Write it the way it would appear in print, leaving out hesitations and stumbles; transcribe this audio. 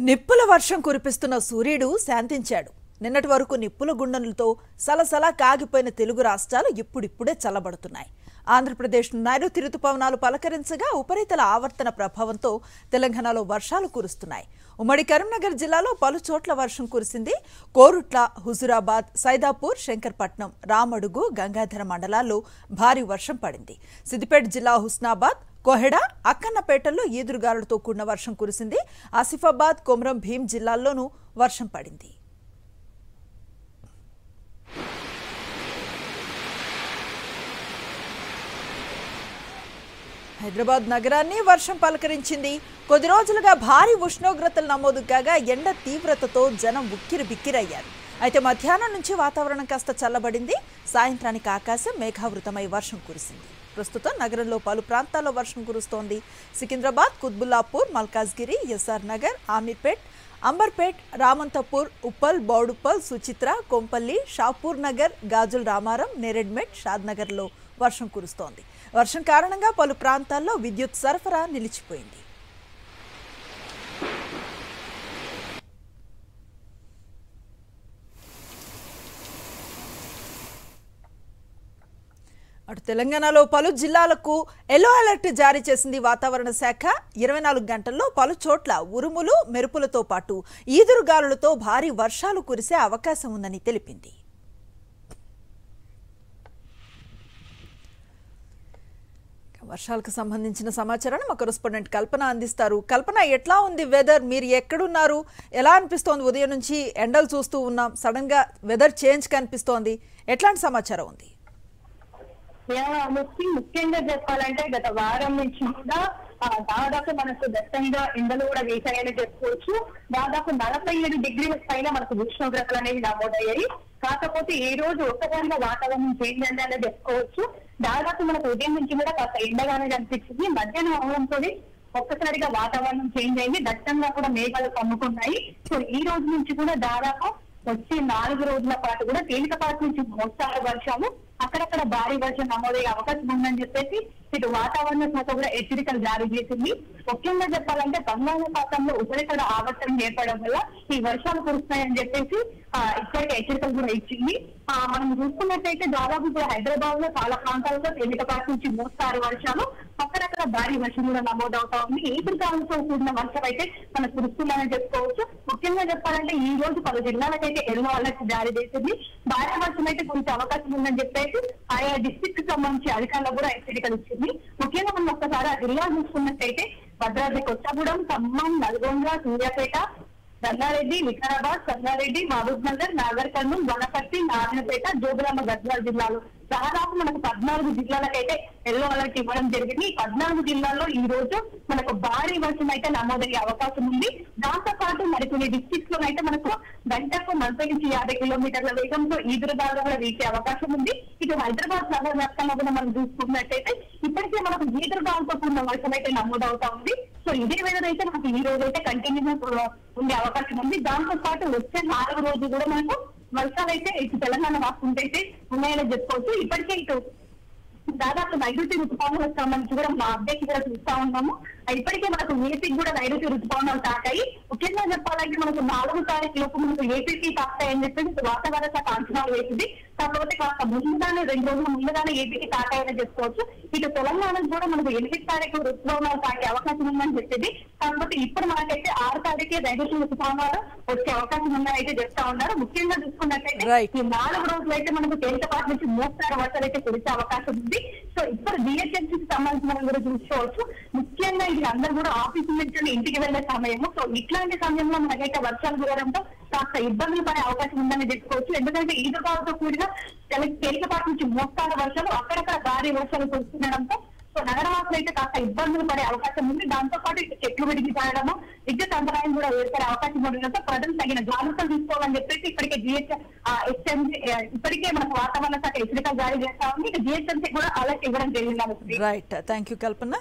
నిప్పుల వర్షం కురిపిస్తున్న సూర్యుడు శాంతించాడు. నిన్నటి వరకు నిప్పుల గుండెలతో సలసల కాగిపోయిన తెలుగు రాష్ట్రాలు ఇప్పుడిప్పుడే చల్లబడుతున్నాయి. ఆంధ్రప్రదేశ్ నైరుతి రుతుపవనాలు పలకరించగా ఉపరితల ఆవర్తన ప్రభావంతో తెలంగాణలో వర్షాలు కురుస్తున్నాయి. ఉమ్మడి కరీంనగర్ జిల్లాలో పలు చోట్ల వర్షం కురిసింది. కోరుట్ల, హుజురాబాద్, సైదాపూర్, శంకర్పట్నం, రామడుగు, గంగాధర మండలాల్లో భారీ వర్షం పడింది. సిద్దిపేట జిల్లా హుస్నాబాద్, కోహెడా, అక్కన్నపేటల్లో ఈదురుగాలులతో కూడిన వర్షం కురిసింది. ఆసిఫాబాద్, కొమరం భీం జిల్లాల్లోనూ వర్షం పడింది. హైదరాబాద్ నగరాన్ని వర్షం పలకరించింది. కొద్ది రోజులుగా భారీ ఉష్ణోగ్రతలు నమోదు కాగా ఎండ తీవ్రతతో జనం ఉక్కిరి బిక్కిరయ్యారు. అయితే మధ్యాహ్నం నుంచి వాతావరణం కాస్త చల్లబడింది. సాయంత్రానికి ఆకాశం మేఘావృతమై వర్షం కురిసింది. ప్రస్తుతం నగరంలో పలు ప్రాంతాల్లో వర్షం కురుస్తోంది. సికింద్రాబాద్, కుత్బుల్లాపూర్, మల్కాజ్గిరి, ఎస్ఆర్ నగర్, ఆమీర్పేట్, అంబర్పేట్, రామంతపూర్, ఉప్పల్, బౌడుప్పల్, సుచిత్ర, కొంపల్లి, షాపూర్ నగర్, గాజుల్ రామారం, నేరెడ్మెట్, షాద్నగర్లో వర్షం కురుస్తోంది. వర్షం కారణంగా పలు ప్రాంతాల్లో విద్యుత్ సరఫరా నిలిచిపోయింది. అటు తెలంగాణలో పలు జిల్లాలకు ఎల్లో అలర్ట్ జారీ చేసింది వాతావరణ శాఖ. 24 గంటల్లో పలు చోట్ల ఉరుములు, మెరుపులతో పాటు ఈదురుగాలులతో భారీ వర్షాలు కురిసే అవకాశం ఉందని తెలిపింది. వర్షాలకు సంబంధించిన సమాచారాన్ని మా కరెస్పాండెంట్ కల్పన అందిస్తారు. కల్పన, ఎట్లా ఉంది వెదర్? మీరు ఎక్కడున్నారు? ఎలా అనిపిస్తోంది? ఉదయం నుంచి ఎండలు చూస్తూ ఉన్నాం, సడన్ గా వెదర్ చేంజ్ కనిపిస్తోంది. ఎట్లాంటి సమాచారం ఉంది? ముఖ్యంగా చెప్పాలంటే గత వారం నుంచి కూడా దాదాపు మనకు దట్టంగా ఎండలు కూడా వేసాయని చెప్పుకోవచ్చు. దాదాపు 47 డిగ్రీల పైన మనకు ఉష్ణోగ్రతలు అనేవి నమోదయ్యాయి. కాకపోతే ఈ రోజు ఒక్కసారిగా వాతావరణం చేంజ్ అనేది చెప్పుకోవచ్చు. దాదాపు మనకు ఉదయం నుంచి కూడా కాస్త ఎండగానే కనిపించింది. మధ్యాహ్నం అవడంతో ఒక్కసారిగా వాతావరణం చేంజ్ అయింది. దట్టంగా కూడా మేఘాలు కమ్ముకున్నాయి. సో ఈ రోజు నుంచి కూడా దాదాపు వచ్చే 4 రోజుల పాటు కూడా తేలికపాటి నుంచి మోస్తారు వర్షాలు, అక్కడక్కడ భారీ వర్షం నమోదయ్యే అవకాశం ఉందని చెప్పేసి ఇటు వాతావరణ శాఖ కూడా హెచ్చరికలు జారీ చేసింది. ముఖ్యంగా చెప్పాలంటే బంగాళాఖాతంలో ఉపరితల ఆవర్తనం ఏర్పడడం వల్ల ఈ వర్షాలు కురుస్తాయని చెప్పేసి ఇప్పటికే హెచ్చరికలు కూడా ఇచ్చింది. మనం చూసుకున్నట్టయితే దాదాపు ఇప్పుడు హైదరాబాద్ లో చాలా ప్రాంతాల్లో తేలికపాటి నుంచి మోస్తారు వర్షాలు, అక్కడక్కడ భారీ వర్షం కూడా నమోదవుతా ఉంది. ఈదురుగాలులతో కూడిన వర్షం అయితే మనకు కురుస్తుందని చెప్పుకోవచ్చు. ముఖ్యంగా చెప్పాలంటే ఈ రోజు పలు జిల్లాలకైతే ఎల్లో అలర్ట్ జారీ చేసింది. భారీ వర్షం అయితే కొంచెం అవకాశం ఉందని చెప్పేసి ఆయా డిస్ట్రిక్ట్ కి సంబంధించి అధికారులు కూడా హెచ్చరికలు ఇచ్చింది. ముఖ్యంగా మనం ఒక్కసారి ఆ జిల్లా చూసుకున్నట్టయితే భద్రాద్రి కొత్తగూడెం, ఖమ్మం, నల్గొండ, సూర్యాపేట, రంగారెడ్డి, వికారాబాద్, సంగారెడ్డి, మహబూబ్ నగర్, నాగర్ కర్నూల్, వనపర్తి, నారాయణపేట, జోగులాంబ గద్వాల జిల్లాలు దాదాపు మనకు 14 జిల్లాలకైతే ఎల్లో అలర్ట్ ఇవ్వడం జరిగింది. ఈ 14 జిల్లాల్లో ఈ రోజు మనకు భారీ వర్షం అయితే నమోదయ్యే అవకాశం ఉంది. దాంతో పాటు మరికొన్ని డిస్ట్రిక్ట్స్ లో అయితే మనకు గంటకు 40 నుంచి 50 కిలోమీటర్ల వేగంతో ఈదురుగాలు కూడా వీచే అవకాశం ఉంది. ఇటు హైదరాబాద్ నగర వ్యాప్తంగా కూడా మనం చూసుకున్నట్టయితే ఇప్పటికే మనకు ఈదురుగాలతో కూడిన వర్షం అయితే నమోదవుతా ఉంది. సో ఇదే వెదర్ అయితే మనకు ఈ రోజు అయితే కంటిన్యూస్ ఉండే అవకాశం ఉంది. దాంతో పాటు వచ్చే 4 రోజులు కూడా మనకు వర్షాలు అయితే ఇటు తెలంగాణ రాష్ట్రంలో అయితే ఉన్నాయని చెప్పుకోవచ్చు. ఇప్పటికే ఇటు దాదాపు నైరుతి ఋతుపవనాలకు సంబంధించి కూడా మా అప్డేట్ కూడా చూస్తా ఉన్నాము. ఇప్పటికే మనకు ఏపీకి కూడా నైరుతి ఋతుపవనాలు తాకాయి. ముఖ్యంగా చెప్పాలంటే మనకు 4వ తారీఖు లోపు మనకు ఏపీకి తాకాయని చెప్పేసి వాతావరణ శాఖ అంచనాలు వేసింది. కాకపోతే కాస్త ముందుగానే 2 రోజులు ముందుగానే ఏపీకి తాకాయని చెప్పుకోవచ్చు. ఇటు తెలంగాణకు కూడా మనకు 8వ తారీఖు ఋతుపవనాలు తాకే అవకాశం ఉందని చెప్పేది. కాకపోతే ఇప్పుడు మనకైతే 6వ తారీఖే నైరుతి ఋతుపవనాలు వచ్చే అవకాశం ఉందని అయితే చెప్తా ఉన్నారు. ముఖ్యంగా చూసుకున్నట్టయితే ఈ 4 రోజులు అయితే మనకు తేలికపాటి నుంచి మోస్తారు వర్షాలు అయితే కురిసే అవకాశం ఉంది. సో ఇప్పుడు జిహెచ్ఎంసీకి సంబంధించి మనం కూడా చూసుకోవచ్చు. ముఖ్యంగా ఇది అందరూ కూడా ఆఫీసు నుంచి ఇంటికి వెళ్లే సమయము. సో ఇట్లాంటి సమయంలో మనకైతే వర్షాలు కురవడంతో కాస్త ఇబ్బందులు పడే అవకాశం ఉందని చెప్పుకోవచ్చు. ఎందుకంటే ఈదురుగాలతో కూడిన తేలికపాటి నుంచి మోస్తారు వర్షాలు, అక్కడక్కడ భారీ వర్షాలు కురుస్తుండడంతో సో నగరవాసులు అయితే కాస్త ఇబ్బందులు పడే అవకాశం ఉంది. దాంతో పాటు చెట్లు విడిగి తాగడము, విద్యుత్ అంతరాయం కూడా ఏర్పడే అవకాశం ఉండడంతో ప్రజలు తగిన జాగ్రత్తలు తీసుకోవాలని చెప్పేసి ఇప్పటికే ఇప్పటికే మనకు వాతావరణ శాఖ హెచ్చరికలు జారీ చేస్తా ఉంది. జిహెచ్ఎంసీ కూడా అలర్ట్ ఇవ్వడం జరిగింది. Right, thank you Kalpana.